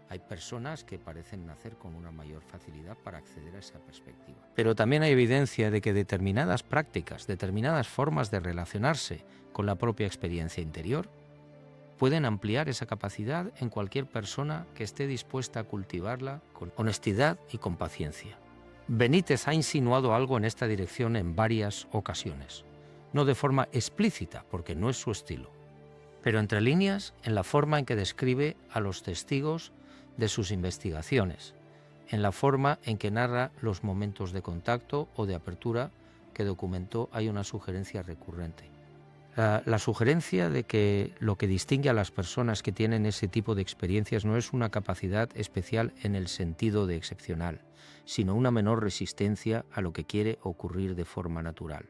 Hay personas que parecen nacer con una mayor facilidad para acceder a esa perspectiva. Pero también hay evidencia de que determinadas prácticas, determinadas formas de relacionarse con la propia experiencia interior, pueden ampliar esa capacidad en cualquier persona que esté dispuesta a cultivarla con honestidad y con paciencia. Benítez ha insinuado algo en esta dirección en varias ocasiones, no de forma explícita, porque no es su estilo, pero entre líneas en la forma en que describe a los testigos de sus investigaciones, en la forma en que narra los momentos de contacto o de apertura que documentó. Hay una sugerencia recurrente. La sugerencia de que lo que distingue a las personas que tienen ese tipo de experiencias no es una capacidad especial en el sentido de excepcional, sino una menor resistencia a lo que quiere ocurrir de forma natural.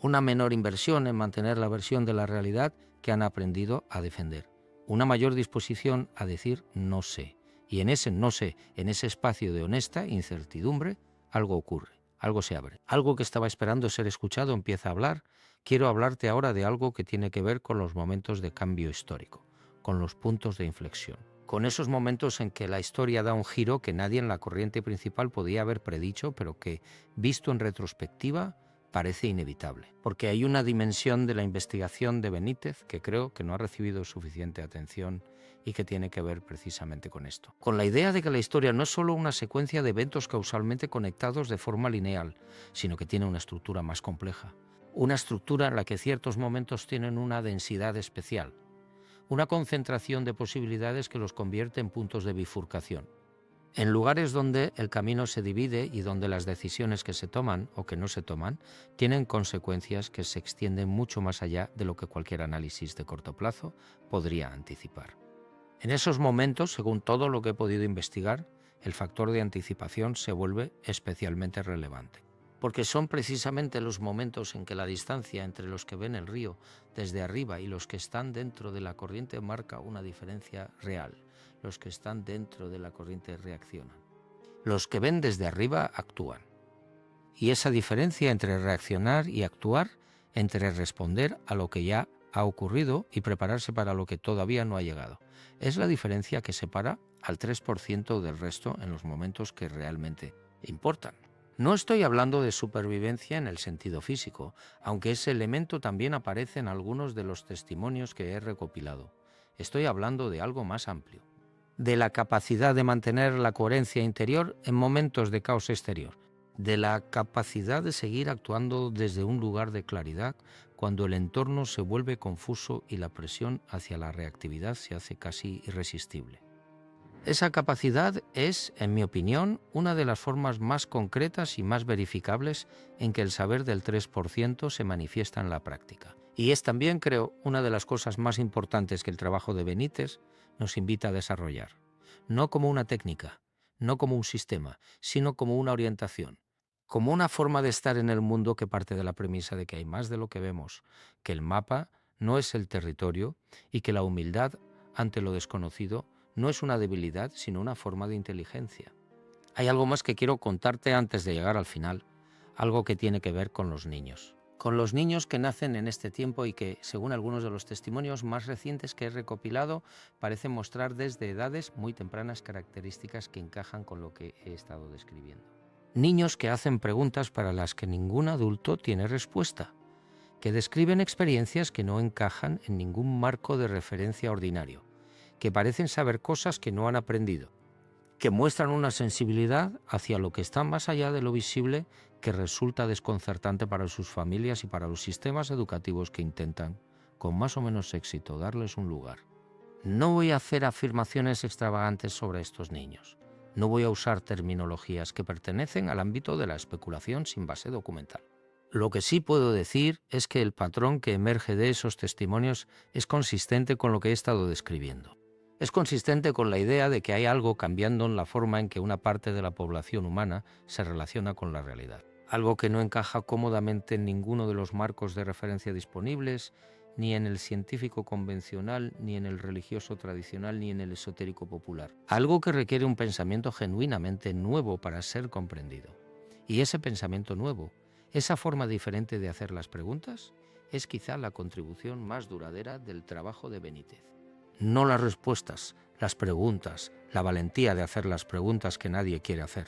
Una menor inversión en mantener la versión de la realidad que han aprendido a defender. Una mayor disposición a decir no sé. Y en ese no sé, en ese espacio de honesta incertidumbre, algo ocurre, algo se abre. Algo que estaba esperando ser escuchado empieza a hablar. Quiero hablarte ahora de algo que tiene que ver con los momentos de cambio histórico, con los puntos de inflexión, con esos momentos en que la historia da un giro que nadie en la corriente principal podía haber predicho, pero que, visto en retrospectiva, parece inevitable. Porque hay una dimensión de la investigación de Benítez que creo que no ha recibido suficiente atención y que tiene que ver precisamente con esto. Con la idea de que la historia no es solo una secuencia de eventos causalmente conectados de forma lineal, sino que tiene una estructura más compleja. Una estructura en la que ciertos momentos tienen una densidad especial, una concentración de posibilidades que los convierte en puntos de bifurcación. En lugares donde el camino se divide y donde las decisiones que se toman o que no se toman tienen consecuencias que se extienden mucho más allá de lo que cualquier análisis de corto plazo podría anticipar. En esos momentos, según todo lo que he podido investigar, el factor de anticipación se vuelve especialmente relevante, porque son precisamente los momentos en que la distancia entre los que ven el río desde arriba y los que están dentro de la corriente marca una diferencia real. Los que están dentro de la corriente reaccionan. Los que ven desde arriba actúan. Y esa diferencia entre reaccionar y actuar, entre responder a lo que ya ha ocurrido y prepararse para lo que todavía no ha llegado, es la diferencia que separa al 3% del resto en los momentos que realmente importan. No estoy hablando de supervivencia en el sentido físico, aunque ese elemento también aparece en algunos de los testimonios que he recopilado. Estoy hablando de algo más amplio, de la capacidad de mantener la coherencia interior en momentos de caos exterior, de la capacidad de seguir actuando desde un lugar de claridad cuando el entorno se vuelve confuso y la presión hacia la reactividad se hace casi irresistible. Esa capacidad es, en mi opinión, una de las formas más concretas y más verificables en que el saber del 3% se manifiesta en la práctica. Y es también, creo, una de las cosas más importantes que el trabajo de Benítez nos invita a desarrollar. No como una técnica, no como un sistema, sino como una orientación, como una forma de estar en el mundo que parte de la premisa de que hay más de lo que vemos, que el mapa no es el territorio y que la humildad ante lo desconocido no es una debilidad, sino una forma de inteligencia. Hay algo más que quiero contarte antes de llegar al final, algo que tiene que ver con los niños. Con los niños que nacen en este tiempo y que, según algunos de los testimonios más recientes que he recopilado, parecen mostrar desde edades muy tempranas características que encajan con lo que he estado describiendo. Niños que hacen preguntas para las que ningún adulto tiene respuesta, que describen experiencias que no encajan en ningún marco de referencia ordinario, que parecen saber cosas que no han aprendido, que muestran una sensibilidad hacia lo que está más allá de lo visible, que resulta desconcertante para sus familias y para los sistemas educativos que intentan, con más o menos éxito, darles un lugar. No voy a hacer afirmaciones extravagantes sobre estos niños. No voy a usar terminologías que pertenecen al ámbito de la especulación sin base documental. Lo que sí puedo decir es que el patrón que emerge de esos testimonios es consistente con lo que he estado describiendo. Es consistente con la idea de que hay algo cambiando en la forma en que una parte de la población humana se relaciona con la realidad. Algo que no encaja cómodamente en ninguno de los marcos de referencia disponibles, ni en el científico convencional, ni en el religioso tradicional, ni en el esotérico popular. Algo que requiere un pensamiento genuinamente nuevo para ser comprendido. Y ese pensamiento nuevo, esa forma diferente de hacer las preguntas, es quizá la contribución más duradera del trabajo de Benítez. No las respuestas, las preguntas, la valentía de hacer las preguntas que nadie quiere hacer,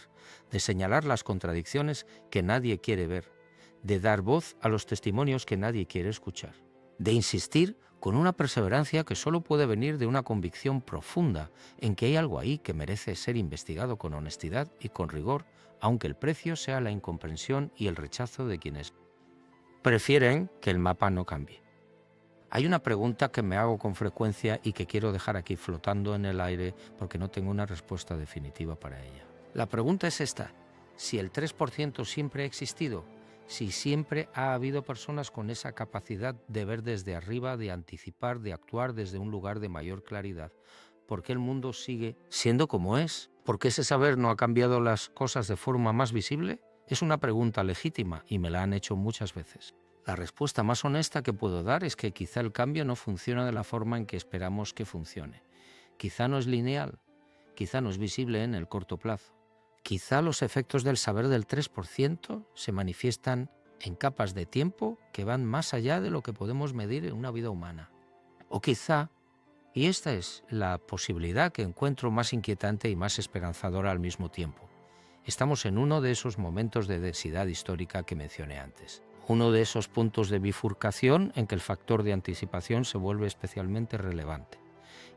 de señalar las contradicciones que nadie quiere ver, de dar voz a los testimonios que nadie quiere escuchar, de insistir con una perseverancia que solo puede venir de una convicción profunda en que hay algo ahí que merece ser investigado con honestidad y con rigor, aunque el precio sea la incomprensión y el rechazo de quienes prefieren que el mapa no cambie. Hay una pregunta que me hago con frecuencia y que quiero dejar aquí flotando en el aire porque no tengo una respuesta definitiva para ella. La pregunta es esta: si el 3% siempre ha existido, si siempre ha habido personas con esa capacidad de ver desde arriba, de anticipar, de actuar desde un lugar de mayor claridad, ¿por qué el mundo sigue siendo como es? ¿Por qué ese saber no ha cambiado las cosas de forma más visible? Es una pregunta legítima y me la han hecho muchas veces. La respuesta más honesta que puedo dar es que quizá el cambio no funciona de la forma en que esperamos que funcione. Quizá no es lineal, quizá no es visible en el corto plazo. Quizá los efectos del saber del 3% se manifiestan en capas de tiempo que van más allá de lo que podemos medir en una vida humana. O quizá, y esta es la posibilidad que encuentro más inquietante y más esperanzadora al mismo tiempo, estamos en uno de esos momentos de densidad histórica que mencioné antes. Uno de esos puntos de bifurcación en que el factor de anticipación se vuelve especialmente relevante.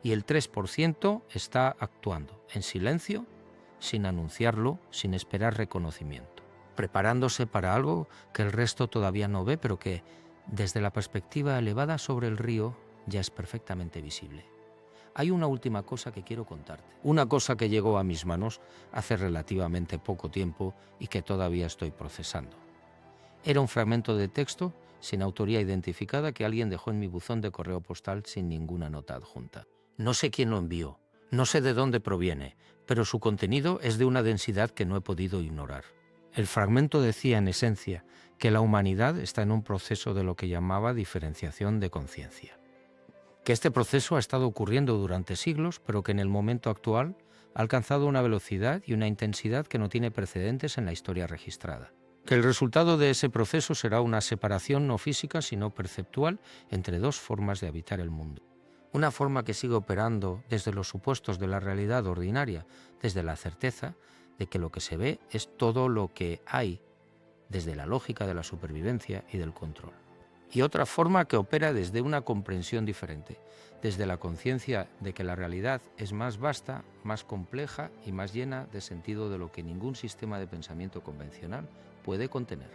Y el 3% está actuando en silencio, sin anunciarlo, sin esperar reconocimiento, preparándose para algo que el resto todavía no ve, pero que, desde la perspectiva elevada sobre el río, ya es perfectamente visible. Hay una última cosa que quiero contarte, una cosa que llegó a mis manos hace relativamente poco tiempo y que todavía estoy procesando. Era un fragmento de texto sin autoría identificada que alguien dejó en mi buzón de correo postal sin ninguna nota adjunta. No sé quién lo envió, no sé de dónde proviene, pero su contenido es de una densidad que no he podido ignorar. El fragmento decía en esencia que la humanidad está en un proceso de lo que llamaba diferenciación de conciencia. Que este proceso ha estado ocurriendo durante siglos, pero que en el momento actual ha alcanzado una velocidad y una intensidad que no tiene precedentes en la historia registrada. Que el resultado de ese proceso será una separación no física sino perceptual entre dos formas de habitar el mundo. Una forma que sigue operando desde los supuestos de la realidad ordinaria, desde la certeza de que lo que se ve es todo lo que hay, desde la lógica de la supervivencia y del control. Y otra forma que opera desde una comprensión diferente, desde la conciencia de que la realidad es más vasta, más compleja y más llena de sentido de lo que ningún sistema de pensamiento convencional puede contener.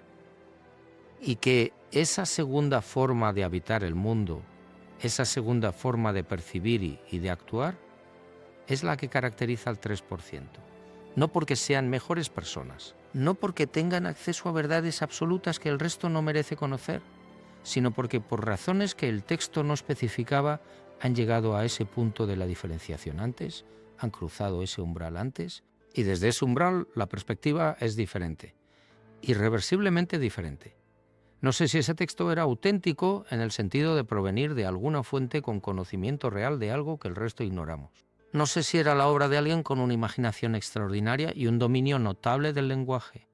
Y que esa segunda forma de habitar el mundo, esa segunda forma de percibir y de actuar, es la que caracteriza al 3%. No porque sean mejores personas, no porque tengan acceso a verdades absolutas que el resto no merece conocer, sino porque por razones que el texto no especificaba han llegado a ese punto de la diferenciación antes, han cruzado ese umbral antes, y desde ese umbral la perspectiva es diferente, irreversiblemente diferente. No sé si ese texto era auténtico en el sentido de provenir de alguna fuente con conocimiento real de algo que el resto ignoramos. No sé si era la obra de alguien con una imaginación extraordinaria y un dominio notable del lenguaje.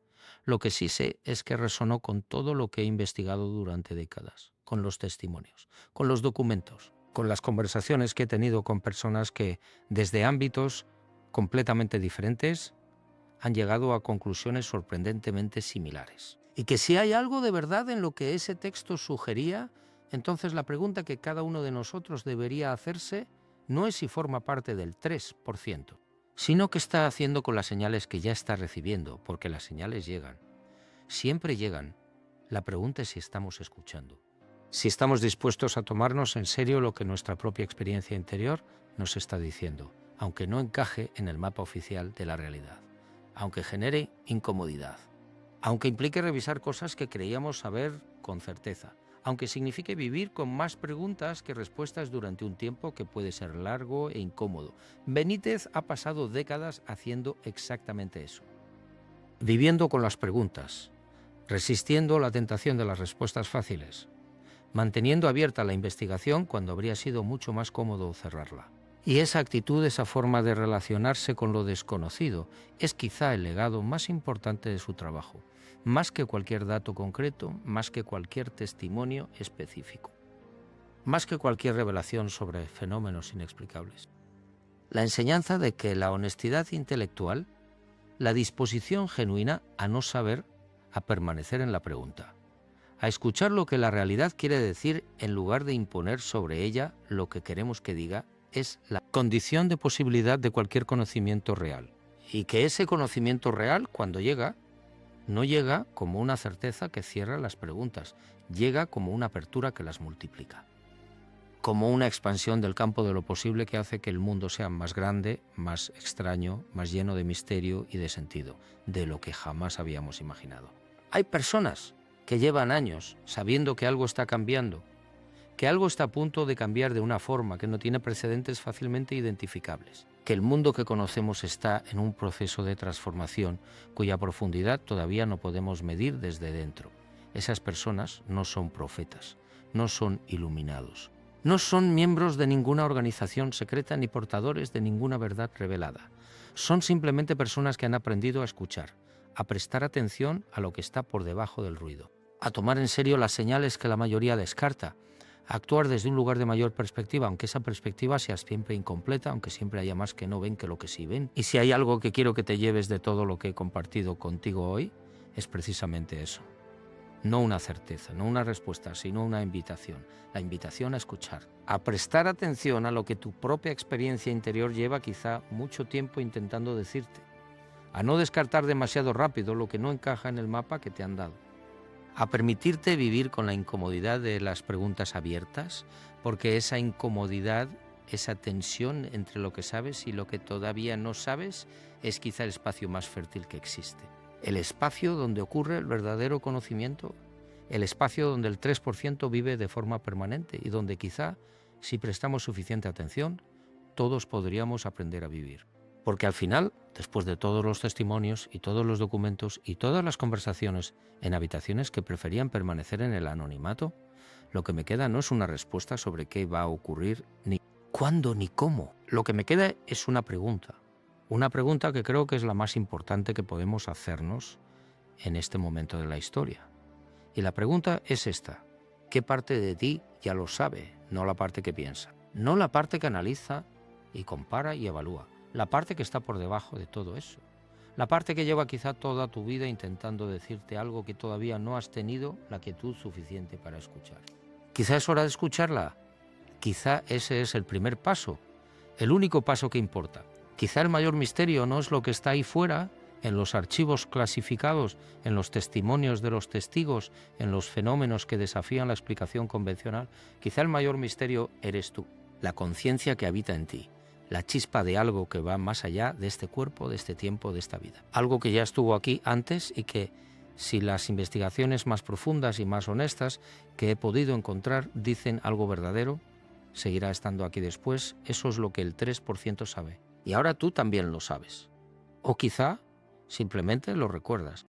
Lo que sí sé es que resonó con todo lo que he investigado durante décadas, con los testimonios, con los documentos, con las conversaciones que he tenido con personas que, desde ámbitos completamente diferentes, han llegado a conclusiones sorprendentemente similares. Y que si hay algo de verdad en lo que ese texto sugería, entonces la pregunta que cada uno de nosotros debería hacerse no es si forma parte del 3%, sino qué está haciendo con las señales que ya está recibiendo, porque las señales llegan. Siempre llegan. La pregunta es si estamos escuchando. Si estamos dispuestos a tomarnos en serio lo que nuestra propia experiencia interior nos está diciendo, aunque no encaje en el mapa oficial de la realidad, aunque genere incomodidad, aunque implique revisar cosas que creíamos saber con certeza, aunque signifique vivir con más preguntas que respuestas durante un tiempo que puede ser largo e incómodo. Benítez ha pasado décadas haciendo exactamente eso, viviendo con las preguntas, resistiendo la tentación de las respuestas fáciles, manteniendo abierta la investigación cuando habría sido mucho más cómodo cerrarla. Y esa actitud, esa forma de relacionarse con lo desconocido, es quizá el legado más importante de su trabajo, más que cualquier dato concreto, más que cualquier testimonio específico, más que cualquier revelación sobre fenómenos inexplicables. La enseñanza de que la honestidad intelectual, la disposición genuina a no saber, a permanecer en la pregunta, a escuchar lo que la realidad quiere decir en lugar de imponer sobre ella lo que queremos que diga, es la condición de posibilidad de cualquier conocimiento real. Y que ese conocimiento real, cuando llega, no llega como una certeza que cierra las preguntas, llega como una apertura que las multiplica, como una expansión del campo de lo posible que hace que el mundo sea más grande, más extraño, más lleno de misterio y de sentido, de lo que jamás habíamos imaginado. Hay personas que llevan años sabiendo que algo está cambiando, que algo está a punto de cambiar de una forma que no tiene precedentes fácilmente identificables, que el mundo que conocemos está en un proceso de transformación cuya profundidad todavía no podemos medir desde dentro. Esas personas no son profetas, no son iluminados, no son miembros de ninguna organización secreta ni portadores de ninguna verdad revelada. Son simplemente personas que han aprendido a escuchar, a prestar atención a lo que está por debajo del ruido, a tomar en serio las señales que la mayoría descarta, a actuar desde un lugar de mayor perspectiva, aunque esa perspectiva sea siempre incompleta, aunque siempre haya más que no ven que lo que sí ven. Y si hay algo que quiero que te lleves de todo lo que he compartido contigo hoy, es precisamente eso. No una certeza, no una respuesta, sino una invitación. La invitación a escuchar, a prestar atención a lo que tu propia experiencia interior lleva quizá mucho tiempo intentando decirte, a no descartar demasiado rápido lo que no encaja en el mapa que te han dado, a permitirte vivir con la incomodidad de las preguntas abiertas, porque esa incomodidad, esa tensión entre lo que sabes y lo que todavía no sabes, es quizá el espacio más fértil que existe. El espacio donde ocurre el verdadero conocimiento, el espacio donde el 3% vive de forma permanente y donde quizá, si prestamos suficiente atención, todos podríamos aprender a vivir. Porque al final, después de todos los testimonios y todos los documentos y todas las conversaciones en habitaciones que preferían permanecer en el anonimato, lo que me queda no es una respuesta sobre qué va a ocurrir, ni cuándo, ni cómo. Lo que me queda es una pregunta que creo que es la más importante que podemos hacernos en este momento de la historia. Y la pregunta es esta: ¿qué parte de ti ya lo sabe? No la parte que piensa, no la parte que analiza y compara y evalúa, la parte que está por debajo de todo eso, la parte que lleva quizá toda tu vida intentando decirte algo que todavía no has tenido la quietud suficiente para escuchar. Quizá es hora de escucharla, quizá ese es el primer paso, el único paso que importa. Quizá el mayor misterio no es lo que está ahí fuera, en los archivos clasificados, en los testimonios de los testigos, en los fenómenos que desafían la explicación convencional. Quizá el mayor misterio eres tú, la conciencia que habita en ti, la chispa de algo que va más allá de este cuerpo, de este tiempo, de esta vida. Algo que ya estuvo aquí antes y que, si las investigaciones más profundas y más honestas que he podido encontrar dicen algo verdadero, seguirá estando aquí después. Eso es lo que el 3% sabe. Y ahora tú también lo sabes. O quizá simplemente lo recuerdas.